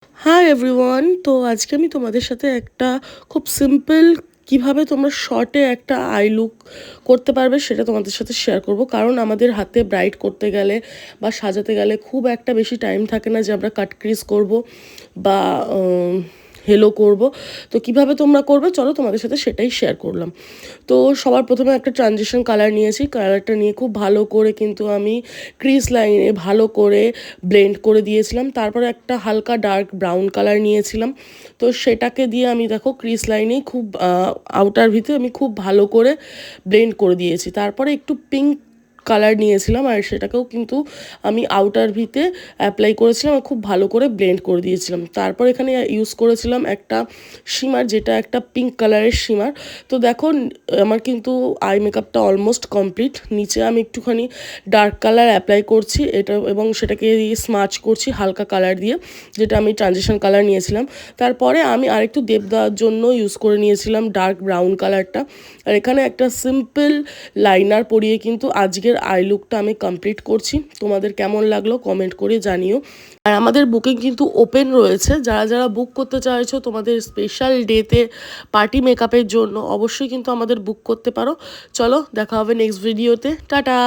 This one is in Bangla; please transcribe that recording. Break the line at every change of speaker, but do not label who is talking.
হাই এভরিওয়ান, তো আজকে আমি তোমাদের সাথে একটা খুব সিম্পল কিভাবে তোমরা শর্টে একটা আই লুক করতে পারবে সেটা তোমাদের সাথে শেয়ার করব। কারণ আমাদের হাতে ব্রাইট করতে গেলে বা সাজাতে গেলে খুব একটা বেশি টাইম থাকে না যে আমরা কাট ক্রিজ করবো বা হেলো করব। তো কিভাবে তোমরা করবে চলো তোমাদের সাথে সেটাই শেয়ার করলাম। তো সবার প্রথমে একটা ট্রানজিশন কালার নিয়েছি, কালারটা নিয়ে খুব ভালো করে কিন্তু আমি ক্রিজ লাইনে ভালো করে ব্লেন্ড করে দিয়েছিলাম। তারপরে একটা হালকা ডার্ক ব্রাউন কালার নিয়েছিলাম, তো সেটাকে দিয়ে আমি দেখো ক্রিজ লাইনেই খুব আউটার ভিতরে আমি খুব ভালো করে ব্লেন্ড করে দিয়েছি। তারপরে একটু পিঙ্ক কালার নিয়েছিলাম আর সেটাকেও কিন্তু আমি আউটার ভিতে অ্যাপ্লাই করেছিলাম আর খুব ভালো করে ব্লেন্ড করে দিয়েছিলাম। তারপর এখানে ইউজ করেছিলাম একটা শিমার, যেটা একটা পিঙ্ক কালারের শিমার। তো দেখো আমার কিন্তু আই মেকআপটা অলমোস্ট কমপ্লিট। নিচে আমি একটুখানি ডার্ক কালার অ্যাপ্লাই করছি এটা, এবং সেটাকে স্মাচ করছি হালকা কালার দিয়ে, যেটা আমি ট্রানজিশন কালার নিয়েছিলাম। তারপরে আমি আরেকটু দেব দেওয়ার জন্য ইউজ করে নিয়েছিলাম ডার্ক ব্রাউন কালারটা। আর এখানে একটা সিম্পল লাইনার পরিয়ে কিন্তু আজকের আই লুকটা আমি কমপ্লিট করছি। তোমাদের কেমন লাগলো কমেন্ট করে জানিও। আর আমাদের বুকিং কিন্তু ওপেন রয়েছে, যারা যারা বুক করতে চাইছো তোমাদের স্পেশাল ডেতে পার্টি মেকআপের জন্য অবশ্যই কিন্তু আমাদের বুক করতে পারো। চলো দেখা হবে নেক্সট ভিডিওতে, টাটা।